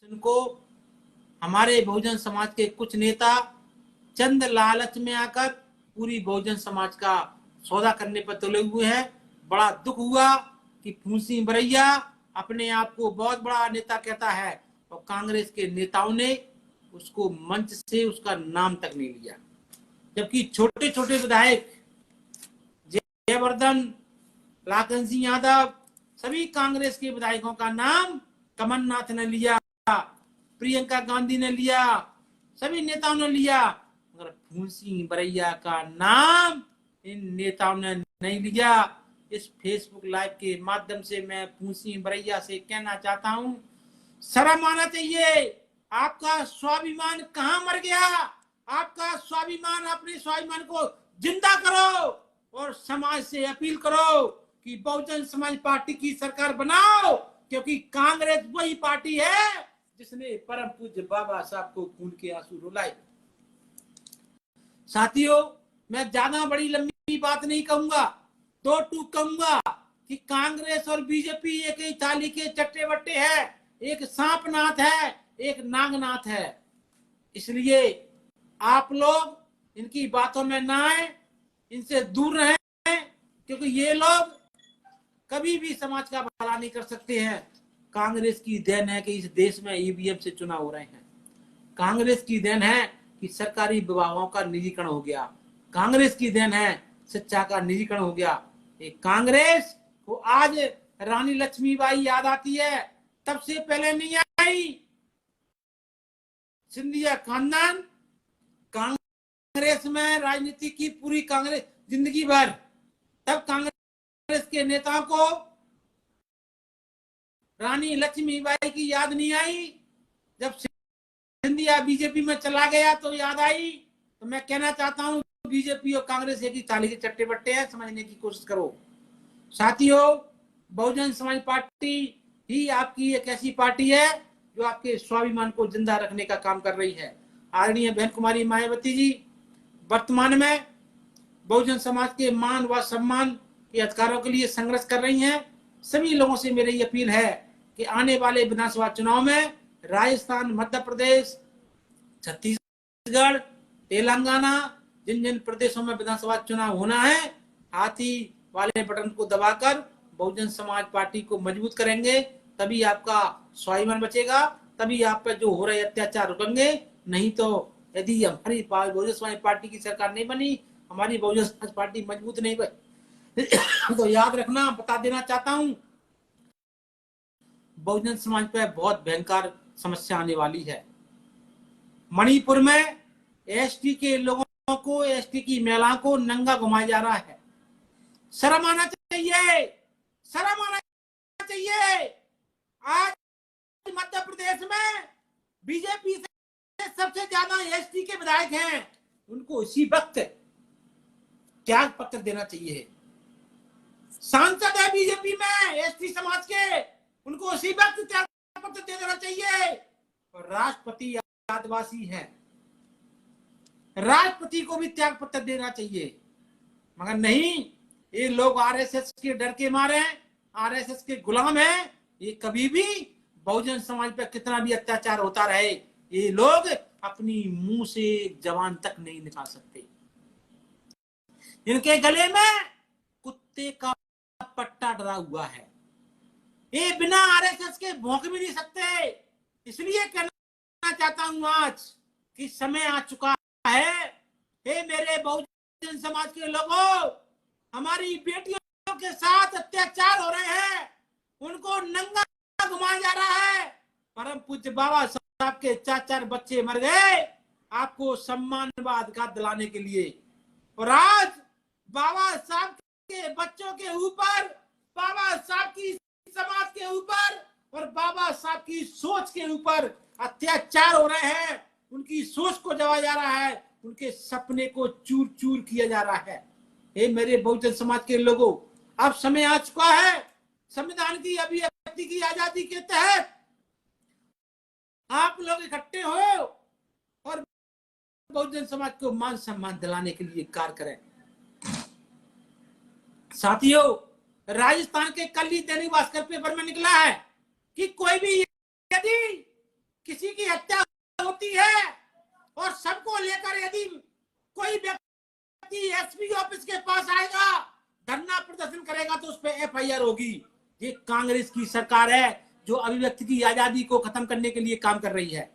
इनको हमारे बहुजन समाज के कुछ नेता चंद लालच में आकर पूरी बहुजन समाज का सौदा करने पर तुले हुए हैं। बड़ा दुख हुआ कि फूंसी बरैया अपने आप को बहुत बड़ा नेता कहता है और कांग्रेस के नेताओं ने उसको मंच से उसका नाम तक नहीं लिया, जबकि छोटे छोटे विधायक जयवर्धन, लाखन सिंह यादव, सभी कांग्रेस के विधायकों का नाम कमलनाथ ने लिया, प्रियंका गांधी ने लिया, सभी नेताओं ने लिया, मगर फूंसी बरैया का नाम इन नेताओं ने नहीं लिया। इस फेसबुक लाइव के माध्यम से मैं फूंसी बरैया से कहना चाहता हूं, शर्म आना चाहिए। आपका स्वाभिमान कहां मर गया? आपका स्वाभिमान, अपने स्वाभिमान को जिंदा करो और समाज से अपील करो कि बहुजन समाज पार्टी की सरकार बनाओ, क्योंकि कांग्रेस वही पार्टी है जिसने परम पूज्य बाबा साहब को खून के आंसू रुलाए। साथियों, मैं ज्यादा बड़ी लंबी बात नहीं कहूंगा, दो टूक कहूंगा कि कांग्रेस और बीजेपी एक ही थाली के चट्टे बट्टे है, एक सांपनाथ है, एक नागनाथ है। इसलिए आप लोग इनकी बातों में ना आए, इनसे दूर रहें, क्योंकि ये लोग कभी भी समाज का भला नहीं कर सकते हैं। कांग्रेस की देन है कि इस देश में ईवीएम से चुनाव हो रहे हैं। कांग्रेस की देन है कि सरकारी विभागों का निजीकरण हो गया। कांग्रेस की देन है शिक्षा का निजीकरण हो गया। कांग्रेस को आज रानी लक्ष्मीबाई याद आती है, तब से पहले नहीं आई। सिंधिया खानदान कांग्रेस में राजनीति की पूरी कांग्रेस जिंदगी भर, तब कांग्रेस के नेताओं को रानी लक्ष्मीबाई की याद नहीं आई। जब सिंधिया बीजेपी में चला गया तो याद आई। तो मैं कहना चाहता हूं, बीजेपी और कांग्रेस एक ही थाली के चट्टे बट्टे हैं, समझने की कोशिश करो। साथियों, बहुजन समाज पार्टी ही आपकी एक ऐसी पार्टी है जो आपके स्वाभिमान को जिंदा रखने का काम कर रही है। आदरणीय बहन कुमारी मायावती जी वर्तमान में बहुजन समाज के मान व सम्मान के अधिकारों के लिए संघर्ष कर रही हैं। सभी लोगों से मेरी अपील है कि आने वाले विधानसभा चुनाव में राजस्थान, मध्य प्रदेश, छत्तीसगढ़, तेलंगाना, जिन जिन प्रदेशों में विधानसभा चुनाव होना है, हाथी वाले बटन को दबाकर बहुजन समाज पार्टी को मजबूत करेंगे, तभी आपका स्वाभिमान बचेगा, तभी आप पर जो हो रहे अत्याचार रुकेंगे। नहीं तो यदि हमारी बहुजन समाज पार्टी की सरकार नहीं बनी, हमारी बहुजन समाज पार्टी मजबूत नहीं बनी, तो याद रखना, बता देना चाहता हूं, बहुजन समाज पर बहुत भयंकर समस्या आने वाली है। मणिपुर में एसटी के लोगों को, एसटी की महिलाओं को नंगा घुमाया जा रहा है। शर्म आना चाहिए, शर्म आना चाहिए। आज मध्य प्रदेश में बीजेपी से सबसे ज्यादा एसटी के विधायक हैं, उनको इसी वक्त त्याग पत्र देना चाहिए। सांसद है बीजेपी में एसटी समाज के, उनको उसी वक्त त्याग पत्र दे देना चाहिए। और राष्ट्रपति आदिवासी है, राष्ट्रपति को भी त्याग पत्र देना चाहिए। मगर नहीं, ये लोग आरएसएस के डर के मारे हैं, आरएसएस के गुलाम हैं। ये कभी भी बहुजन समाज पर कितना भी अत्याचार होता रहे, ये लोग अपनी मुंह से जबान तक नहीं निकाल सकते। इनके गले में कुत्ते का पट्टा डरा हुआ है, ये बिना आरएसएस के भौंक भी नहीं सकते। इसलिए कहना चाहता हूं आज कि समय आ चुका है। हे मेरे बहुजन समाज के लोगों, हमारी बेटियों के साथ अत्याचार हो रहे हैं, उनको नंगा घुमाया जा रहा है। परम पूज्य बाबा साहब के 4 बच्चे मर गए आपको सम्मान व अधिकार दिलाने के लिए, और आज बाबा साहब के बच्चों के ऊपर, बाबा साहब की समाज के ऊपर और बाबा साहब की सोच के ऊपर अत्याचार हो रहे हैं। उनकी सोच को दबाया जा रहा है, उनके सपने को चूर चूर किया जा रहा है। हे मेरे बहुजन समाज के लोगों, अब समय आ चुका है। संविधान की अभिव्यक्ति की आजादी के तहत आप लोग इकट्ठे हो और बहुजन समाज को मान सम्मान दिलाने के लिए कार्य करें। साथियों, राजस्थान के कल ही दैनिक भास्कर पेपर में निकला है कि कोई भी यदि किसी की हत्या होती है और सबको लेकर यदि कोई व्यक्ति एसपी ऑफिस के पास आएगा, धरना प्रदर्शन करेगा तो उस पर एफआईआर होगी। ये कांग्रेस की सरकार है जो अभिव्यक्ति की आजादी को खत्म करने के लिए काम कर रही है।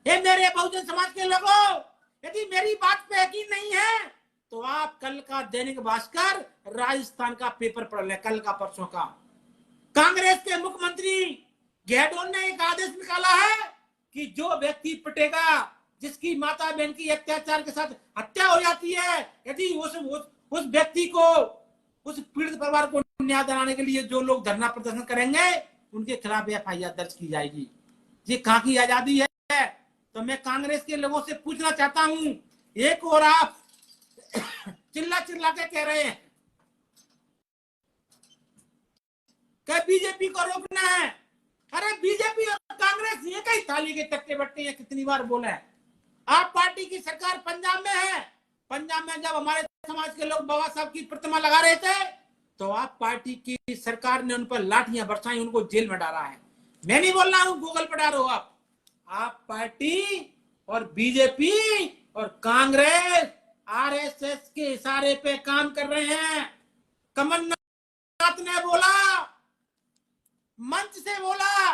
ये मेरे बहुजन समाज के लोगों, यदि मेरी बात पे यकीन नहीं है तो आप कल का दैनिक भास्कर राजस्थान का पेपर पढ़ लें, कल का परसों का। कांग्रेस के मुख्यमंत्री गहलोत ने एक आदेश निकाला है कि जो व्यक्ति पिटेगा, जिसकी माता बहन की अत्याचार के साथ हत्या हो जाती है, यदि उस व्यक्ति को, उस पीड़ित परिवार को न्याय दिलाने के लिए जो लोग धरना प्रदर्शन करेंगे उनके खिलाफ एफआईआर दर्ज की जाएगी। ये कहां की आजादी है? तो मैं कांग्रेस के लोगों से पूछना चाहता हूं, एक और आप चिल्ला चिल्ला के कह रहे हैं कि बीजेपी को रोकना है। अरे बीजेपी और कांग्रेस ये कई थाली के चट्टे बट्टे हैं, कितनी बार बोला है। आप पार्टी की सरकार पंजाब में है, पंजाब में जब हमारे समाज के लोग बाबा साहब की प्रतिमा लगा रहे थे तो आप पार्टी की सरकार ने उन पर लाठियां बरसाई, उनको जेल में डाला है। मैं नहीं बोल रहा हूं, गूगल पर डालो आप पार्टी और बीजेपी और कांग्रेस आरएसएस के इशारे पे काम कर रहे हैं। कमलनाथ ने बोला, मंच से बोला,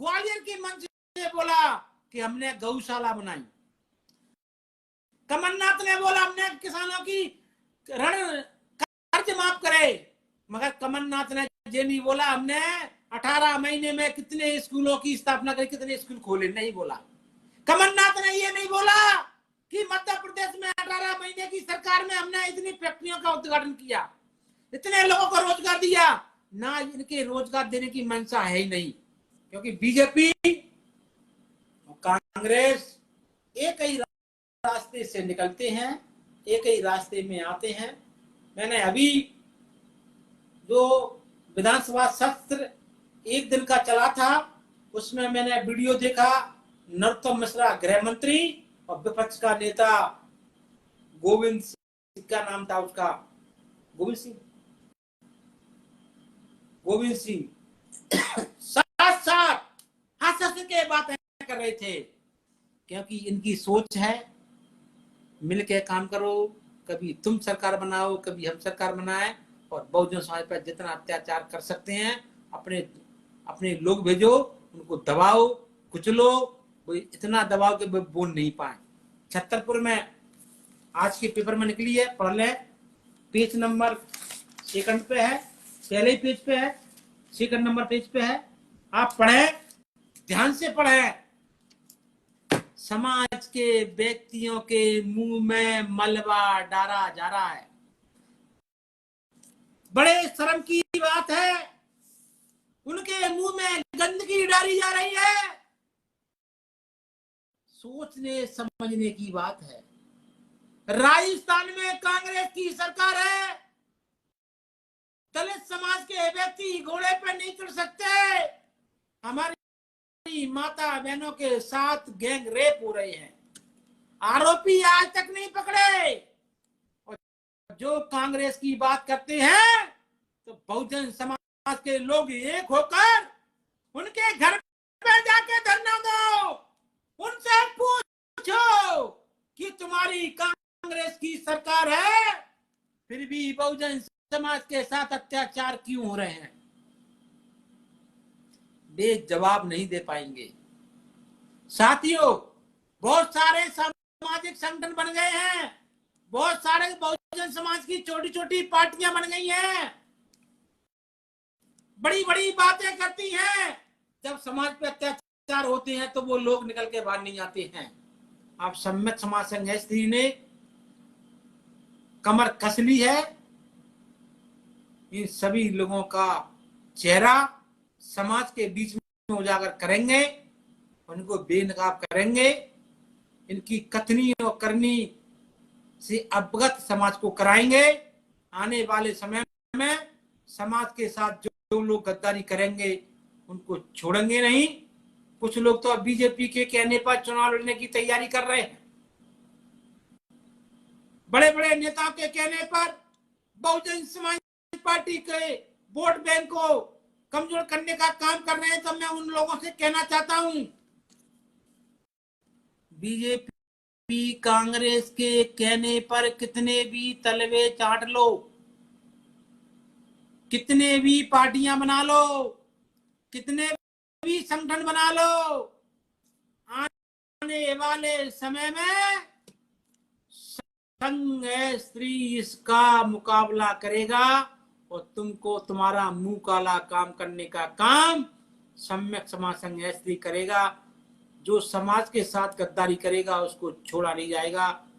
ग्वालियर की मंच से बोला कि हमने गौशाला बनाई। कमलनाथ ने बोला हमने किसानों की ऋण कर्ज माफ करे, मगर कमलनाथ ने ये नहीं बोला हमने 18 महीने में कितने स्कूलों की स्थापना करी, कितने स्कूल खोले, नहीं बोला। कमलनाथ ने ये नहीं बोला कि मध्य प्रदेश में 18 महीने की सरकार में हमने इतनी फैक्ट्रियों का उद्घाटन किया, इतने लोगों को रोजगार दिया। ना इनके रोजगार देने की मंशा है ही नहीं, क्योंकि बीजेपी और कांग्रेस एक ही रास्ते से निकलते हैं, एक ही रास्ते में आते हैं। मैंने अभी जो विधानसभा सत्र एक दिन का चला था उसमें मैंने वीडियो देखा, नरोत्तम मिश्रा गृह मंत्री और विपक्ष का नेता गोविंद सिंह का नाम था उसका, गोविंद सिंह साथ साथ हंस के बातें कर रहे थे, क्योंकि इनकी सोच है मिलके काम करो, कभी तुम सरकार बनाओ कभी हम सरकार बनाए, और बहुजन समाज पर जितना अत्याचार कर सकते हैं अपने लोग भेजो, उनको दबाओ कुचलो, वो इतना दबाओ कि वो बोल नहीं पाए। छतरपुर में आज के पेपर में निकली है, पढ़ ले, पेज नंबर 2 पे है, पहले ही पेज पे है, 2 नंबर पेज पे है, आप पढ़े, ध्यान से पढ़े। समाज के व्यक्तियों के मुंह में मलबा डाला जा रहा है। बड़े शर्म की बात है, उनके मुंह में गंदगी डाली जा रही है। सोचने समझने की बात है। राजस्थान में कांग्रेस की सरकार है, दलित समाज के व्यक्ति घोड़े पर नहीं चढ़ सकते। हमारी माता बहनों के साथ गैंग रेप हो रहे हैं, आरोपी आज तक नहीं पकड़े। और जो कांग्रेस की बात करते हैं तो बहुजन समाज के लोग एक होकर उनके घर पे जाके धरना दो, उनसे पूछो कि तुम्हारी कांग्रेस की सरकार है फिर भी बहुजन समाज के साथ अत्याचार क्यों हो रहे हैं। वे जवाब नहीं दे पाएंगे। साथियों, बहुत सारे सामाजिक संगठन बन गए हैं, बहुत सारे बहुजन समाज की छोटी छोटी पार्टियां बन गई हैं, बड़ी बड़ी बातें करती हैं। जब समाज पे अत्याचार होते हैं तो वो लोग निकल के बाहर नहीं आते हैं। आप सम्मत समाज संघ स्त्री ने कमर कस ली है। इन सभी लोगों का चेहरा समाज के बीच में उजागर करेंगे, उनको बेनकाब करेंगे, इनकी कथनी और करनी से अवगत समाज को कराएंगे। आने वाले समय में समाज के साथ जो लोग गद्दारी करेंगे उनको छोड़ेंगे नहीं। कुछ लोग तो बीजेपी के कहने पर चुनाव लड़ने की तैयारी कर रहे हैं, बड़े बड़े नेताओं के कहने पर बहुजन समाज पार्टी के वोट बैंक को कमजोर करने का काम कर रहे हैं। तो मैं उन लोगों से कहना चाहता हूं बीजेपी कांग्रेस के कहने पर कितने भी तलवे चाट लो, कितने भी पार्टियां बना लो, कितने भी संगठन बना लो, आने वाले समय में संघ स्त्री इसका मुकाबला करेगा और तुमको तुम्हारा मुंह काला काम करने का काम सम्यक समाज संघ स्त्री करेगा। जो समाज के साथ गद्दारी करेगा उसको छोड़ा नहीं जाएगा।